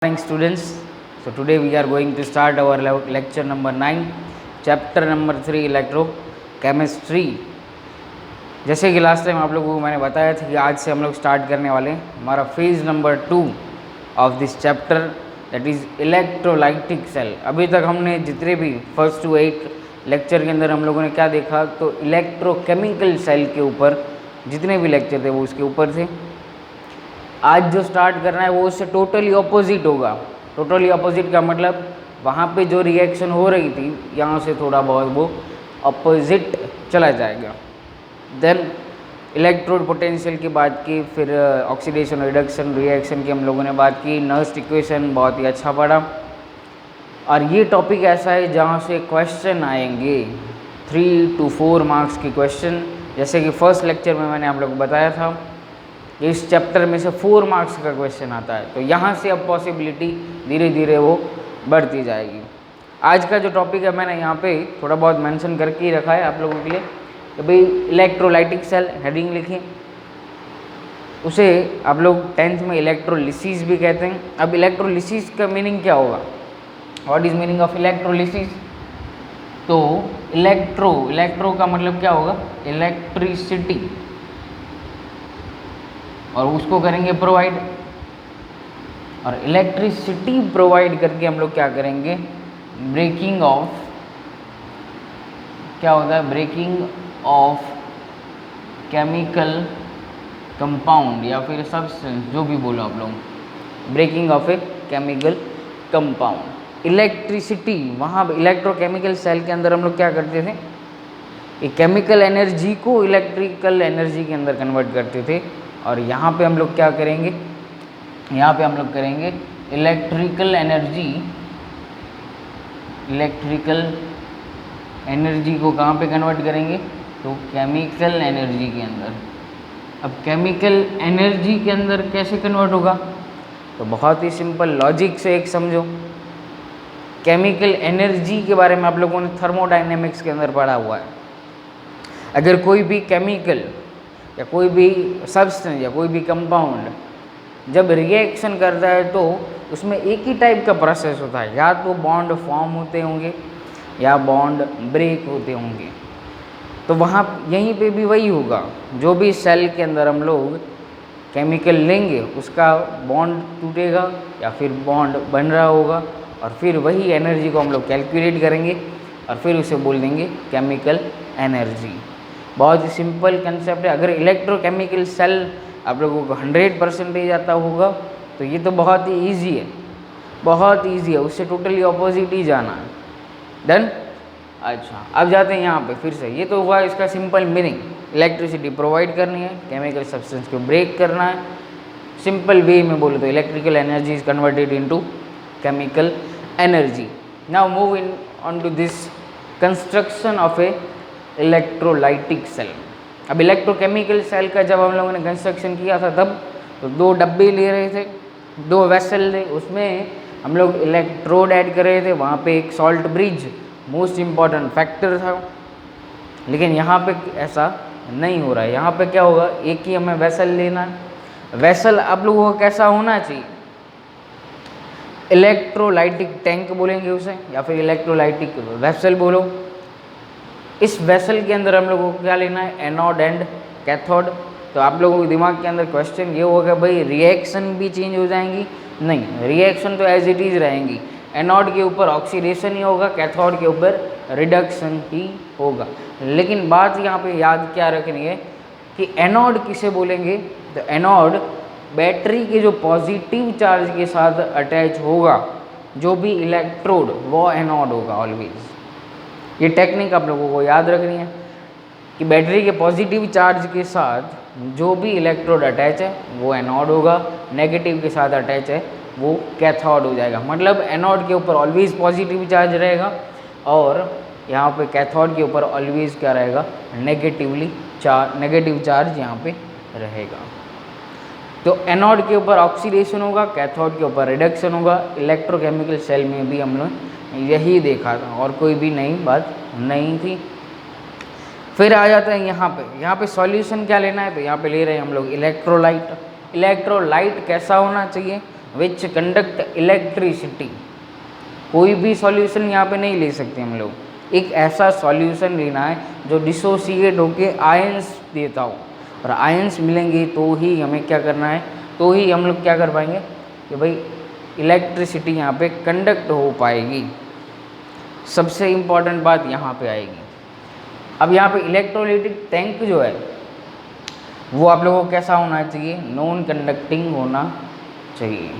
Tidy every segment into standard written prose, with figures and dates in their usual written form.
Morning students. So today we are going to start our lecture number 9, chapter number 3 electrochemistry. जैसे कि last time आप लोगों को मैंने बताया था कि आज से हम लोग स्टार्ट करने वाले हैं हमारा phase number 2 of this chapter, that is electrolytic cell. अभी तक हमने जितने भी फर्स्ट टू 8 लेक्चर के अंदर हम लोगों ने क्या देखा, तो इलेक्ट्रोकेमिकल सेल के ऊपर जितने भी लेक्चर थे वो उसके ऊपर थे. आज जो स्टार्ट करना है वो उससे टोटली ऑपोजिट होगा. टोटली ऑपोजिट का मतलब वहाँ पे जो रिएक्शन हो रही थी यहाँ से थोड़ा बहुत वो ऑपोजिट चला जाएगा. देन इलेक्ट्रोड पोटेंशियल की बात की, फिर ऑक्सीडेशन रिडक्शन रिएक्शन की हम लोगों ने बात की. नर्स्ट इक्वेशन बहुत ही अच्छा पढ़ा. और ये टॉपिक ऐसा है जहाँ से क्वेश्चन आएंगे 3 to 4 मार्क्स के क्वेश्चन. जैसे कि फर्स्ट लेक्चर में मैंने आप लोगों को बताया था इस चैप्टर में से 4 मार्क्स का क्वेश्चन आता है, तो यहाँ से अब पॉसिबिलिटी धीरे धीरे वो बढ़ती जाएगी. आज का जो टॉपिक है मैंने यहाँ पे थोड़ा बहुत मेंशन करके ही रखा है आप लोगों के लिए कि भाई इलेक्ट्रोलाइटिक सेल हेडिंग लिखिए. उसे आप लोग 10th में इलेक्ट्रोलिसिस भी कहते हैं. अब इलेक्ट्रोलिसिस का मीनिंग क्या होगा, what is meaning of electrolysis? तो इलेक्ट्रो का मतलब क्या होगा, इलेक्ट्रिसिटी, और उसको करेंगे प्रोवाइड. और इलेक्ट्रिसिटी प्रोवाइड करके हम लोग क्या करेंगे, ब्रेकिंग ऑफ, क्या होता है, ब्रेकिंग ऑफ केमिकल कंपाउंड या फिर सब्सटेंस, जो भी बोलो आप लोग, breaking of a chemical compound. Electricity, वहाँ इलेक्ट्रोकेमिकल सेल के अंदर हम लोग क्या करते थे, एक केमिकल एनर्जी को इलेक्ट्रिकल एनर्जी के अंदर कन्वर्ट करते थे. और यहाँ पे हम लोग क्या करेंगे, यहाँ पे हम लोग करेंगे इलेक्ट्रिकल एनर्जी को कहाँ पे कन्वर्ट करेंगे, तो केमिकल एनर्जी के अंदर. अब केमिकल एनर्जी के अंदर कैसे कन्वर्ट होगा, तो बहुत ही सिंपल लॉजिक से एक समझो. केमिकल एनर्जी के बारे में आप लोगों ने थर्मोडायनेमिक्स के अंदर पढ़ा हुआ है. अगर कोई भी केमिकल या कोई भी सब्सटेंस या कोई भी कंपाउंड जब रिएक्शन करता है तो उसमें एक ही टाइप का प्रोसेस होता है, या तो बॉन्ड फॉर्म होते होंगे या बॉन्ड ब्रेक होते होंगे. तो वहाँ यहीं पे भी वही होगा, जो भी सेल के अंदर हम लोग केमिकल लेंगे उसका बॉन्ड टूटेगा या फिर बॉन्ड बन रहा होगा, और फिर वही एनर्जी को हम लोग कैलकुलेट करेंगे और फिर उसे बोल देंगे केमिकल एनर्जी. बहुत ही सिंपल कंसेप्ट है. अगर इलेक्ट्रोकेमिकल सेल आप लोगों को 100% आता होगा तो ये तो बहुत ही ईजी है, बहुत ईजी है, उससे टोटली ऑपोजिट ही जाना है. डन. अच्छा, अब जाते हैं यहाँ पे फिर से. ये तो हुआ इसका सिंपल मीनिंग, इलेक्ट्रिसिटी प्रोवाइड करनी है, केमिकल सब्सटेंस को ब्रेक करना है. सिंपल वे में बोलो तो electrical energy is converted into chemical energy. Now moving on to this construction of a electrolytic cell. अब इलेक्ट्रोकेमिकल सेल का जब हम लोगों ने कंस्ट्रक्शन किया था तब तो 2 डब्बे ले रहे थे, 2 वेसल थे, उसमें हम लोग इलेक्ट्रोड ऐड कर रहे थे. वहाँ पे एक salt bridge most important factor था. लेकिन यहाँ पे ऐसा नहीं हो रहा है. यहाँ पे क्या होगा, एक ही हमें वेसल लेना है. वेसल आप लोगों को कैसा होना चाहिए, इलेक्ट्रोलाइटिक टैंक बोलेंगे उसे, या फिर इलेक्ट्रोलाइटिक वेसल बोलो. इस वेसल के अंदर हम लोगों को क्या लेना है, एनोड एंड कैथोड. तो आप लोगों के दिमाग के अंदर क्वेश्चन ये होगा, भाई रिएक्शन भी चेंज हो जाएंगी? नहीं, रिएक्शन तो एज इट इज़ रहेंगी. एनोड के ऊपर ऑक्सीडेशन ही होगा, कैथोड के ऊपर रिडक्शन ही होगा. लेकिन बात यहाँ पे याद क्या रखनी है कि एनोड किसे बोलेंगे, तो एनोड बैटरी के जो पॉजिटिव चार्ज के साथ अटैच होगा, जो भी इलेक्ट्रोड, वो एनोड होगा ऑलवेज. ये टेक्निक आप लोगों को याद रखनी है कि बैटरी के पॉजिटिव चार्ज के साथ जो भी इलेक्ट्रोड अटैच है वो एनोड होगा, नेगेटिव के साथ अटैच है वो कैथोड हो जाएगा. मतलब एनोड के ऊपर ऑलवेज पॉजिटिव चार्ज रहेगा और यहाँ पे कैथोड के ऊपर ऑलवेज क्या रहेगा, नेगेटिव चार्ज यहाँ पे रहेगा. तो एनोड के ऊपर ऑक्सीडेशन होगा, कैथोड के ऊपर रिडक्शन होगा. इलेक्ट्रोकेमिकल सेल में भी हम लोग यही देखा था और कोई भी नई बात नहीं थी. फिर आ जाता है यहाँ पे सॉल्यूशन क्या लेना है, तो यहाँ पे ले रहे हैं हम लोग इलेक्ट्रोलाइट. इलेक्ट्रोलाइट कैसा होना चाहिए, विच कंडक्ट इलेक्ट्रिसिटी। कोई भी सॉल्यूशन यहाँ पे नहीं ले सकते हम लोग, एक ऐसा सॉल्यूशन लेना है जो डिसोसिएट होके आयंस देता हो, और आयंस मिलेंगे तो ही हमें क्या करना है, तो ही हम लोग क्या कर पाएंगे कि भाई इलेक्ट्रिसिटी यहाँ पे कंडक्ट हो पाएगी। सबसे इम्पॉर्टेंट बात यहाँ पे आएगी। अब यहाँ पे इलेक्ट्रोलाइटिक टैंक जो है वो आप लोगों को कैसा होना चाहिए, नॉन कंडक्टिंग होना चाहिए।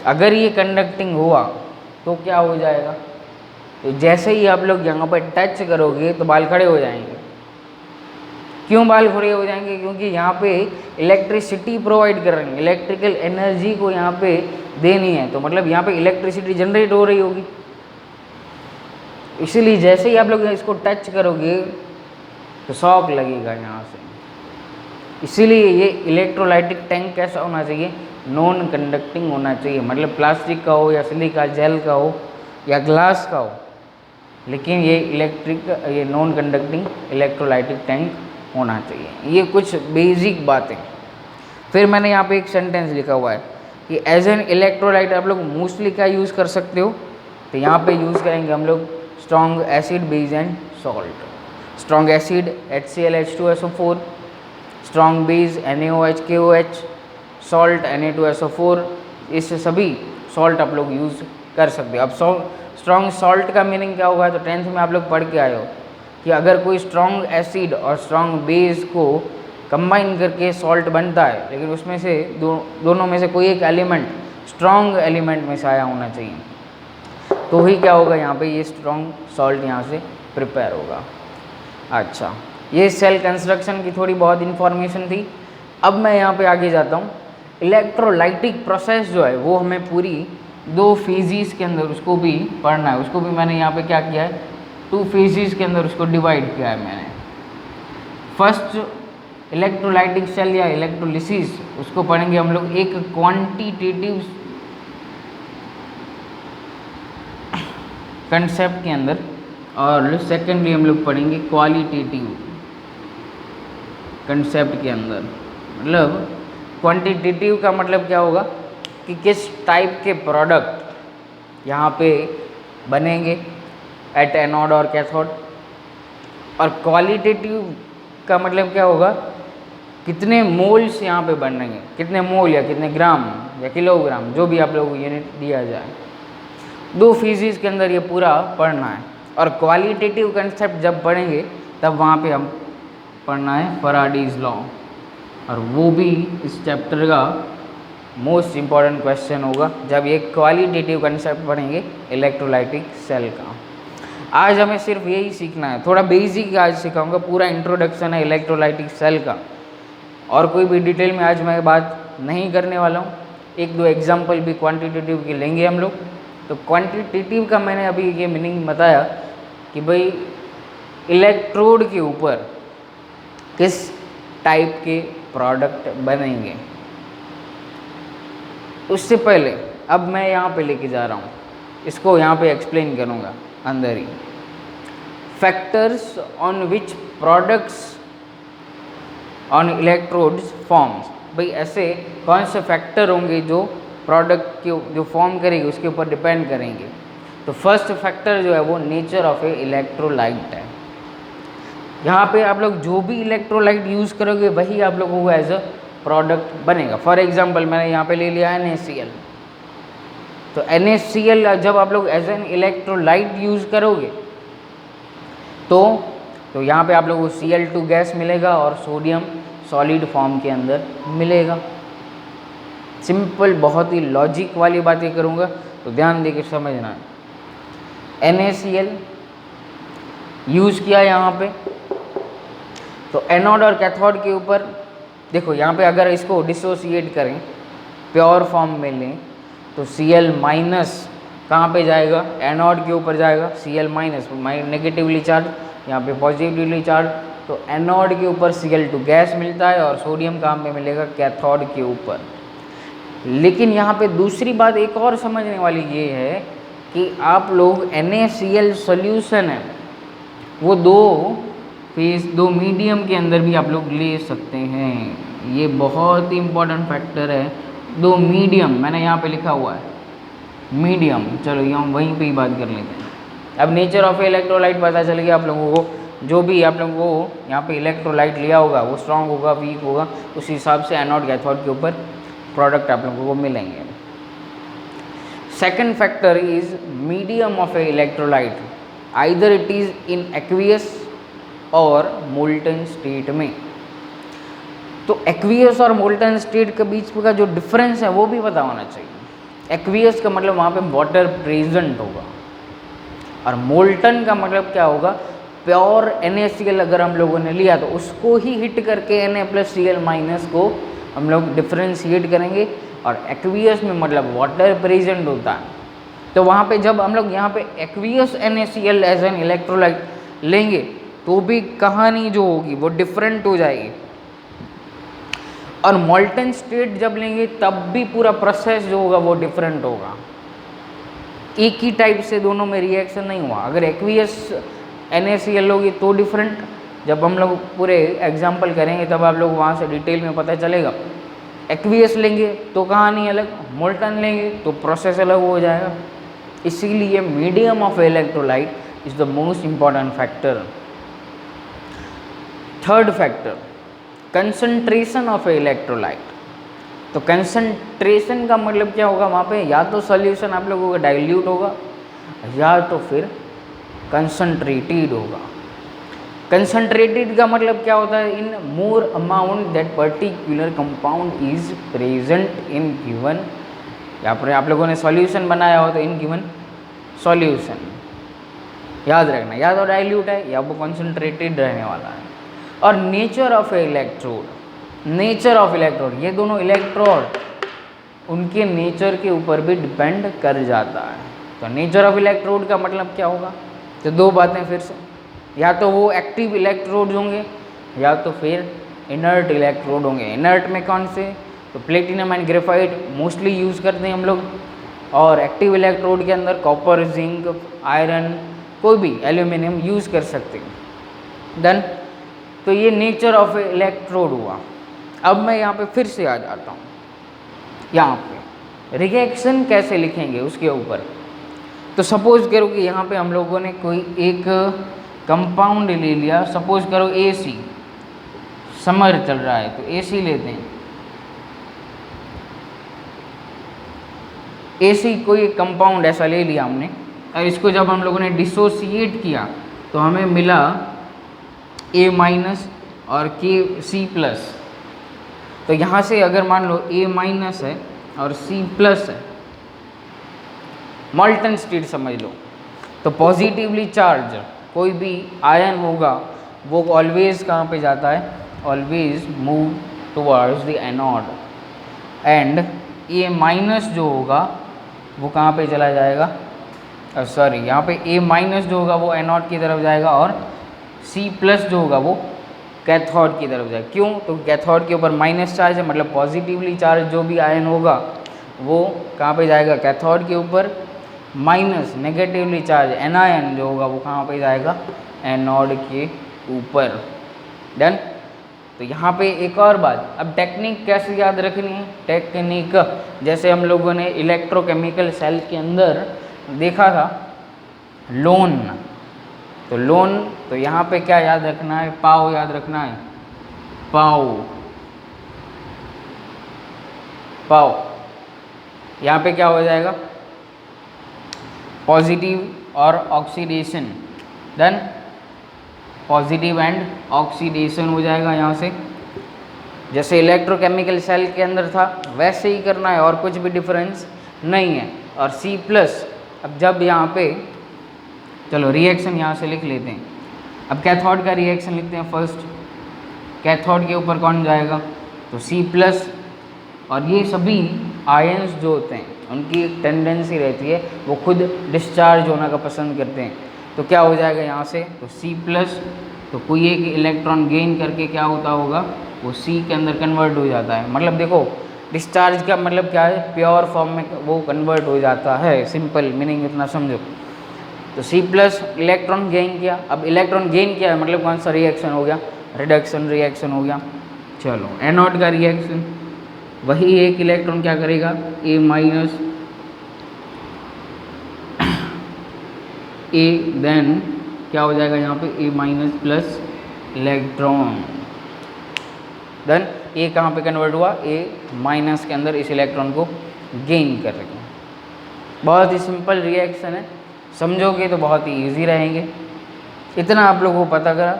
अगर ये कंडक्टिंग हुआ तो क्या हो जाएगा, तो जैसे ही आप लोग यहाँ पर टच करोगे तो बाल खड़े हो जाएंगे। क्यों बाल खड़े हो जाएंगे, क्योंकि यहाँ पे इलेक्ट्रिसिटी प्रोवाइड कर रहे हैं, इलेक्ट्रिकल एनर्जी को यहाँ पे देनी है, तो मतलब यहाँ पे इलेक्ट्रिसिटी जनरेट हो रही होगी। इसीलिए जैसे ही आप लोग इसको टच करोगे तो शॉक लगेगा यहाँ से। इसीलिए ये इलेक्ट्रोलाइटिक टैंक कैसा होना चाहिए, नॉन कंडक्टिंग होना चाहिए। मतलब प्लास्टिक का हो या सिलिका जेल का हो या ग्लास का हो, लेकिन ये नॉन कंडक्टिंग इलेक्ट्रोलाइटिक टैंक होना चाहिए। ये कुछ बेसिक बातें। फिर मैंने यहाँ पे एक सेंटेंस लिखा हुआ है कि एज एन इलेक्ट्रोलाइट आप लोग मोस्टली क्या यूज़ कर सकते हो, तो यहाँ पे यूज़ करेंगे हम लोग strong acid, base and salt. Strong acid HCl H2SO4, strong base NaOH KOH, salt Na2SO4। इससे सभी सॉल्ट आप लोग यूज़ कर सकते हो। अब स्ट्रॉन्ग सॉल्ट का मीनिंग क्या होगा, तो 10th में आप लोग पढ़ के आए हो कि अगर कोई स्ट्रॉन्ग एसिड और स्ट्रॉन्ग बेस को कंबाइन करके सॉल्ट बनता है, लेकिन उसमें से दोनों में से कोई एक एलिमेंट स्ट्रॉन्ग एलिमेंट में से आया होना चाहिए, तो ही क्या होगा, यहाँ पे ये स्ट्रॉन्ग सॉल्ट यहाँ से प्रिपेयर होगा। अच्छा, ये सेल कंस्ट्रक्शन की थोड़ी बहुत इन्फॉर्मेशन थी। अब मैं यहाँ पे आगे जाता हूँ। इलेक्ट्रोलाइटिक प्रोसेस जो है वो हमें पूरी 2 फेजेस के अंदर उसको भी पढ़ना है। उसको भी मैंने यहाँ पे क्या किया है, 2 फेजेस के अंदर उसको डिवाइड किया है मैंने। फर्स्ट इलेक्ट्रोलाइटिक सेल या इलेक्ट्रोलिसिस, उसको पढ़ेंगे हम लोग एक क्वांटिटेटिव कंसेप्ट के अंदर, और सेकेंडली हम लोग पढ़ेंगे क्वालिटेटिव कंसेप्ट के अंदर। मतलब क्वांटिटेटिव का मतलब क्या होगा कि किस टाइप के प्रोडक्ट यहाँ पे बनेंगे एट एनोड और कैथोड, और क्वालिटेटिव का मतलब क्या होगा, कितने मोल्स यहाँ पे बनेंगे, कितने मोल या कितने ग्राम या किलोग्राम, जो भी आप लोगों को यूनिट दिया जाए। 2 फेजेस के अंदर ये पूरा पढ़ना है। और क्वालिटेटिव कंसेप्ट जब पढ़ेंगे तब वहाँ पे हम पढ़ना है फैराडेज लॉ, और वो भी इस चैप्टर का मोस्ट इम्पॉर्टेंट क्वेश्चन होगा जब ये क्वालिटेटिव कंसेप्ट पढ़ेंगे इलेक्ट्रोलाइटिक सेल का। आज हमें सिर्फ यही सीखना है, थोड़ा बेसिक आज सिखाऊंगा, पूरा इंट्रोडक्शन है इलेक्ट्रोलाइटिक सेल का, और कोई भी डिटेल में आज मैं बात नहीं करने वाला हूँ। 1-2 एग्जाम्पल भी क्वांटिटेटिव के लेंगे हम लोग। तो क्वांटिटेटिव का मैंने अभी ये मीनिंग बताया कि भाई इलेक्ट्रोड के ऊपर किस टाइप के प्रोडक्ट बनेंगे। उससे पहले अब मैं यहाँ पे लेके जा रहा हूँ, इसको यहाँ पे एक्सप्लेन करूँगा अंदर ही। Factors on which products on electrodes forms, भाई ऐसे कौन से फैक्टर होंगे जो प्रोडक्ट के जो फॉर्म करेंगे उसके ऊपर डिपेंड करेंगे। तो फर्स्ट फैक्टर जो है वो नेचर ऑफ ए इलेक्ट्रोलाइट है। यहाँ पे आप लोग जो भी इलेक्ट्रोलाइट यूज़ करोगे वही आप लोगों को एज अ प्रोडक्ट बनेगा। फॉर एग्जांपल मैंने यहाँ पे ले लिया NaCl, तो NaCl जब आप लोग एज एन इलेक्ट्रोलाइट यूज़ करोगे तो यहाँ पे आप लोगों को Cl2 गैस मिलेगा और सोडियम सॉलिड फॉर्म के अंदर मिलेगा। सिंपल, बहुत ही लॉजिक वाली बातें करूँगा तो ध्यान दे के समझना। NaCl यूज़ किया यहाँ पे, तो एनोड और कैथोड के ऊपर देखो, यहाँ पे अगर इसको डिसोसिएट करें, प्योर फॉर्म में लें, तो Cl माइनस कहाँ पे जाएगा, एनोड के ऊपर जाएगा। Cl माइनस नेगेटिवली चार्ज, यहाँ पे पॉजिटिवली चार्ज, तो एनोड के ऊपर Cl2 गैस मिलता है और सोडियम कहाँ पे मिलेगा, कैथोड के ऊपर। लेकिन यहाँ पे दूसरी बात एक और समझने वाली ये है कि आप लोग NaCl सॉल्यूशन है वो 2 मीडियम के अंदर भी आप लोग ले सकते हैं। ये बहुत ही इम्पोर्टेंट फैक्टर है, दो मीडियम, मैंने यहाँ पे लिखा हुआ है मीडियम, चलो यहाँ वहीं पे ही बात कर लेते हैं। अब नेचर ऑफ इलेक्ट्रोलाइट पता चल गया आप लोगों को, जो भी आप लोगों को यहाँ पे इलेक्ट्रोलाइट लिया होगा वो स्ट्रांग होगा, वीक होगा, उस हिसाब से एनोड कैथोड के ऊपर प्रोडक्ट आप लोगों को मिलेंगे। Second factor is medium of A electrolyte, either it is in aqueous और मोल्टन स्टेट में। तो एक्वियस और मोल्टन स्टेट के बीच का जो डिफरेंस है वो भी पता होना चाहिए। एक्वियस का मतलब वहाँ पे वाटर प्रेजेंट होगा, और मोल्टन का मतलब क्या होगा, प्योर NaCl अगर हम लोगों ने लिया तो उसको ही हिट करके Na+Cl- को हम लोग डिफ्रेंशिएट करेंगे, और एक्वियस में मतलब वाटर प्रेजेंट होता है। तो वहाँ पे जब हम लोग यहाँ पे aqueous NaCl as an electrolyte लेंगे तो भी कहानी जो होगी वो डिफरेंट हो जाएगी, और मोल्टन स्टेट जब लेंगे तब भी पूरा प्रोसेस जो होगा वो डिफरेंट होगा। एक ही टाइप से दोनों में रिएक्शन नहीं हुआ। अगर एक्वियस NaCl होगी तो डिफरेंट, जब हम लोग पूरे एग्जाम्पल करेंगे तब आप लोग वहाँ से डिटेल में पता चलेगा। एक्वियस लेंगे तो कहानी अलग, मोल्टन लेंगे तो प्रोसेस अलग हो जाएगा। इसीलिए medium of electrolyte is the most important factor. Third factor, concentration of electrolyte. तो कंसंट्रेशन का मतलब क्या होगा, वहाँ पे या तो सॉल्यूशन आप लोगों का डाइल्यूट होगा या तो फिर कंसंट्रेटेड होगा। कंसंट्रेटेड का मतलब क्या होता है, in more amount that particular compound is present in given, यहाँ पर आप लोगों ने सॉल्यूशन बनाया हो तो इन गिवन सॉल्यूशन, याद रखना या तो डाइल्यूट है या वो कंसंट्रेटेड रहने वाला है। और nature of electrode, nature of electrode, ये दोनों इलेक्ट्रोड उनके नेचर के ऊपर भी डिपेंड कर जाता है। तो नेचर ऑफ इलेक्ट्रोड का मतलब क्या होगा, तो दो बातें फिर से, या तो वो एक्टिव इलेक्ट्रोड होंगे या तो फिर इनर्ट इलेक्ट्रोड होंगे। इनर्ट में कौन से, तो platinum and graphite mostly use करते हैं हम लोग, और एक्टिव इलेक्ट्रोड के अंदर कॉपर, जिंक, आयरन, कोई भी एल्यूमिनियम यूज़ कर सकते हैं। देन तो ये नेचर ऑफ इलेक्ट्रोड हुआ। अब मैं यहाँ पे फिर से आ जाता हूँ, यहाँ पे रिएक्शन कैसे लिखेंगे उसके ऊपर। तो सपोज करो कि यहाँ पे हम लोगों ने कोई एक कंपाउंड ले लिया, सपोज करो AC, समर चल रहा है तो AC लेते हैं। AC कोई एक कंपाउंड ऐसा ले लिया हमने, और इसको जब हम लोगों ने डिसोसिएट किया तो हमें मिला A- और C+। तो यहाँ से अगर मान लो A- है और C+ है, मोल्टन स्टेट समझ लो, तो पॉजिटिवली चार्ज कोई भी आयन होगा वो ऑलवेज कहाँ पे जाता है, always move towards the anode, and A- जो होगा वो कहाँ पे चला जाएगा, सॉरी यहाँ पे A- जो होगा वो एनोड की तरफ जाएगा, और C+ जो होगा वो कैथोड की तरफ जाएगा। क्यों, तो कैथोड के ऊपर माइनस चार्ज है, मतलब पॉजिटिवली चार्ज जो भी आयन होगा वो कहाँ पे जाएगा, कैथोड के ऊपर, माइनस नेगेटिवली चार्ज एनायन जो होगा वो कहाँ पे जाएगा, एनोड के ऊपर। डन। तो यहाँ पे एक और बात, अब टेक्निक कैसे याद रखनी है, टेक्निक जैसे हम लोगों ने इलेक्ट्रोकेमिकल सेल के अंदर देखा था लोन, तो लोन, तो यहाँ पे क्या याद रखना है, पाव याद रखना है, पाव, पाव। यहाँ पे क्या हो जाएगा, पॉजिटिव और oxidation, then positive and oxidation हो जाएगा यहाँ से। जैसे इलेक्ट्रोकेमिकल सेल के अंदर था वैसे ही करना है, और कुछ भी डिफरेंस नहीं है। और C+, अब जब यहाँ पे चलो रिएक्शन यहाँ से लिख लेते हैं। अब कैथोड का रिएक्शन लिखते हैं फर्स्ट, कैथोड के ऊपर कौन जाएगा, तो C+, और ये सभी आयंस जो होते हैं उनकी एक टेंडेंसी रहती है वो खुद डिस्चार्ज होना का पसंद करते हैं, तो क्या हो जाएगा यहाँ से, तो C+, तो कोई एक इलेक्ट्रॉन गेन करके क्या होता होगा, वो C के अंदर कन्वर्ट हो जाता है। मतलब देखो डिस्चार्ज का मतलब क्या है, प्योर फॉर्म में वो कन्वर्ट हो जाता है, सिंपल मीनिंग इतना समझो। तो C+ इलेक्ट्रॉन गेन किया, अब इलेक्ट्रॉन गेन किया मतलब कौन सा रिएक्शन हो गया, रिडक्शन रिएक्शन हो गया। चलो एनोड का रिएक्शन, वही एक इलेक्ट्रॉन क्या करेगा, ए माइनस ए, देन क्या हो जाएगा यहाँ पे ए माइनस प्लस इलेक्ट्रॉन, देन ए कहाँ पे कन्वर्ट हुआ, ए माइनस के अंदर इस इलेक्ट्रॉन को गेन कर रहे हैं। बहुत ही सिंपल रिएक्शन है, समझोगे तो बहुत ही इजी रहेंगे। इतना आप लोगों को पता करा,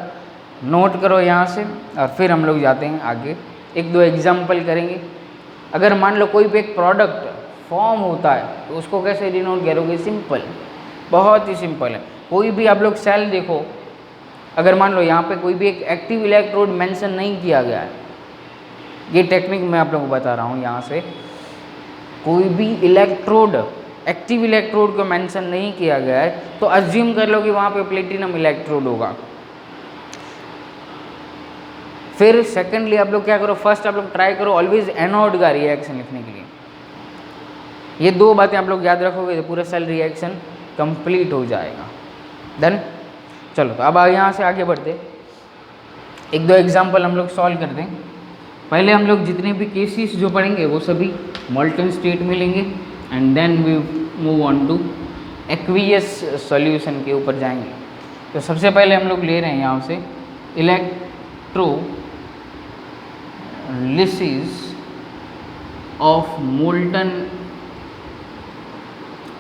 नोट करो यहाँ से, और फिर हम लोग जाते हैं आगे, एक दो एग्जाम्पल करेंगे। अगर मान लो कोई भी एक प्रोडक्ट फॉर्म होता है तो उसको कैसे डिनोट करोगे, सिंपल, बहुत ही सिंपल है। कोई भी आप लोग सेल देखो, अगर मान लो यहाँ पे कोई भी एक एक्टिव इलेक्ट्रोड मेंशन नहीं किया गया है, ये टेक्निक मैं आप लोगों को बता रहा हूँ, यहाँ से कोई भी इलेक्ट्रोड एक्टिव इलेक्ट्रोड को मेंशन नहीं किया गया है तो अज्यूम कर लो कि वहाँ पे प्लेटिनम इलेक्ट्रोड होगा। फिर सेकेंडली आप लोग क्या करो, फर्स्ट आप लोग ट्राई करो ऑलवेज एनोड का रिएक्शन लिखने के लिए। ये दो बातें आप लोग याद रखोगे तो पूरा सेल रिएक्शन कंप्लीट हो जाएगा। देन चलो, तो अब यहाँ से आगे बढ़ते, एक दो एग्जाम्पल हम लोग सॉल्व कर दें। पहले हम लोग जितने भी केसेस जो पढ़ेंगे वो सभी मॉल्टन स्टेट में लेंगे, and then we move on to aqueous solution के ऊपर जाएंगे। तो सबसे पहले हम लोग ले रहे हैं यहाँ से electrolysis of molten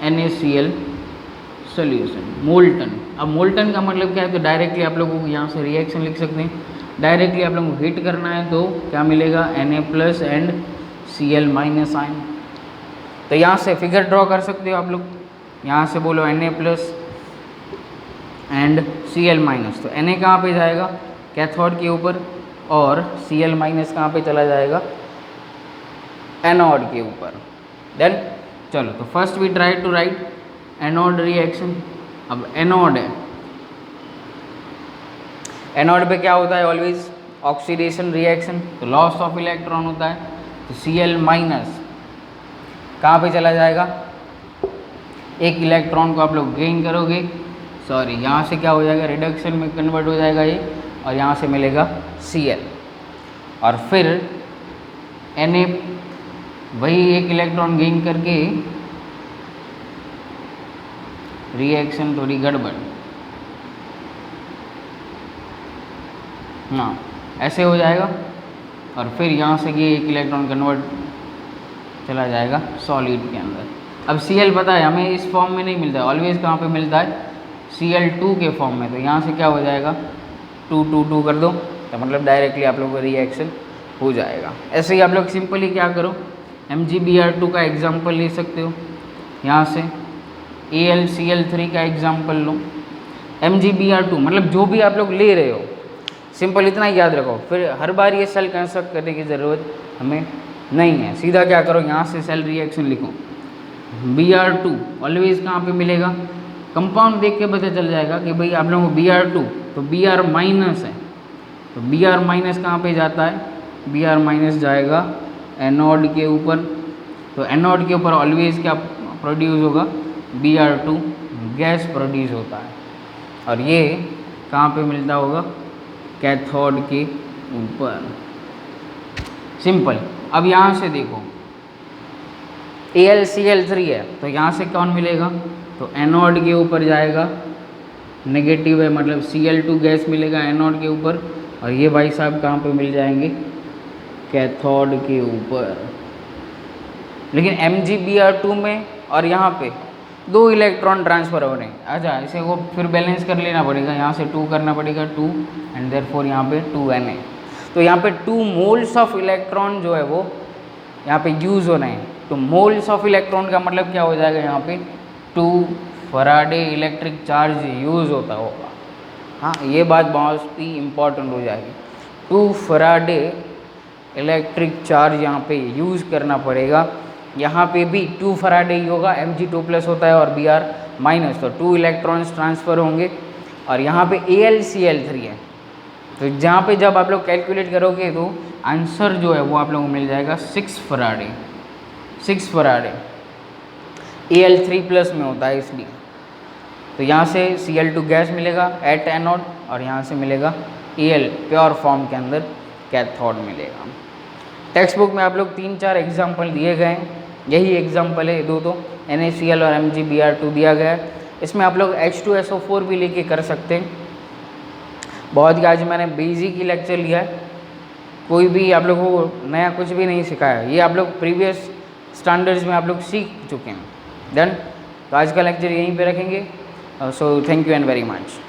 NaCl solution. Molten, अब मोल्टन का मतलब क्या है, तो डायरेक्टली आप लोगों को यहाँ से रिएक्शन लिख सकते हैं। डायरेक्टली आप लोगों को हीट करना है तो क्या मिलेगा, Na+ एंड Cl- आयन। तो यहाँ से फिगर ड्रॉ कर सकते हो आप लोग, यहाँ से बोलो Na+ एंड Cl-, तो Na कहाँ पे जाएगा, कैथोड के ऊपर, और Cl- कहाँ पे चला जाएगा, एनोड के ऊपर। देन चलो, तो first we try to write anode reaction. अब एनोड है, एनोड पे क्या होता है, ऑलवेज ऑक्सीडेशन रिएक्शन, तो लॉस ऑफ इलेक्ट्रॉन होता है। तो Cl- कहाँ पे चला जाएगा, एक इलेक्ट्रॉन को आप लोग गेन करोगे, सॉरी यहाँ से क्या हो जाएगा, रिडक्शन में कन्वर्ट हो जाएगा ये, और यहाँ से मिलेगा Cl, और फिर Na वही एक इलेक्ट्रॉन गेन करके रिएक्शन थोड़ी गड़बड़, हाँ ऐसे हो जाएगा, और फिर यहाँ से ये एक इलेक्ट्रॉन कन्वर्ट चला जाएगा सॉलिड के अंदर। अब Cl पता है हमें इस फॉर्म में नहीं मिलता है, ऑलवेज कहाँ पे मिलता है, Cl2 के फॉर्म में। तो यहाँ से क्या हो जाएगा, 2 2 2 कर दो, तो मतलब डायरेक्टली आप लोगों को रिएक्शन हो जाएगा। ऐसे ही आप लोग सिंपली क्या करो, MgBr2 का एग्जाम्पल ले सकते हो, यहाँ से AlCl3 का एग्जाम्पल लो। MgBr2 मतलब जो भी आप लोग ले रहे हो, सिंपल इतना ही याद रखो, फिर हर बार ये सेल कंस्ट्रक्ट करने की ज़रूरत हमें नहीं है। सीधा क्या करो, यहाँ से सेल रिएक्शन लिखो, Br2 ऑलवेज कहाँ पे मिलेगा, कंपाउंड देख के पता चल जाएगा कि भाई आप लोगों को Br2 तो Br- है, तो Br- कहाँ पे जाता है, Br- जाएगा एनोड के ऊपर। तो एनोड के ऊपर ऑलवेज क्या प्रोड्यूस होगा, Br2 गैस प्रोड्यूस होता है, और ये कहाँ पे मिलता होगा, कैथोड के ऊपर। सिंपल। अब यहाँ से देखो AlCl3 है, तो यहाँ से कौन मिलेगा, तो एनोड के ऊपर जाएगा, नेगेटिव है मतलब Cl2 गैस मिलेगा एनोड के ऊपर, और ये भाई साहब कहाँ पे मिल जाएंगे, कैथोड के ऊपर। लेकिन MgBr2 में और यहाँ पे 2 इलेक्ट्रॉन ट्रांसफ़र हो रहे हैं। अच्छा, इसे वो फिर बैलेंस कर लेना पड़ेगा, यहाँ से 2 करना पड़ेगा, 2 एंड देयरफॉर यहाँ पे 2Na। तो यहाँ पे 2 मोल्स ऑफ इलेक्ट्रॉन जो है वो यहाँ पे यूज़ हो रहे हैं। तो मोल्स ऑफ इलेक्ट्रॉन का मतलब क्या हो जाएगा, यहाँ पे 2 फराडे इलेक्ट्रिक चार्ज यूज़ होता होगा। हाँ, ये बात बहुत ही इम्पॉर्टेंट हो जाएगी, 2 फराडे इलेक्ट्रिक चार्ज यहाँ पे यूज़ करना पड़ेगा। यहाँ पे भी 2 फराडे ही होगा, Mg2+ होता है और Br-, तो 2 इलेक्ट्रॉन्स ट्रांसफ़र होंगे, और यहाँ पे AlCl3 है। तो जहाँ पे जब आप लोग कैलकुलेट करोगे तो आंसर जो है वो आप लोगों को मिल जाएगा 6 फराडे। 6 फराडे Al3+ में होता है इसलिए। तो यहाँ से Cl2 गैस मिलेगा एट एनोड, और यहाँ से मिलेगा Al प्योर फॉर्म के अंदर कैथोड मिलेगा। टेक्स्ट बुक में आप लोग 3-4 एग्जाम्पल दिए गए हैं, यही एग्जाम्पल है दो तो NaCl और MgBr2 दिया गया है। इसमें आप लोग H2SO4 भी लेके कर सकते हैं। बहुत ही आज मैंने बेसिक ही लेक्चर लिया है, कोई भी आप लोगों को नया कुछ भी नहीं सिखाया, ये आप लोग प्रीवियस स्टैंडर्ड्स में आप लोग सीख चुके हैं। डन, तो आज का लेक्चर यहीं पे रखेंगे। So thank you and very much.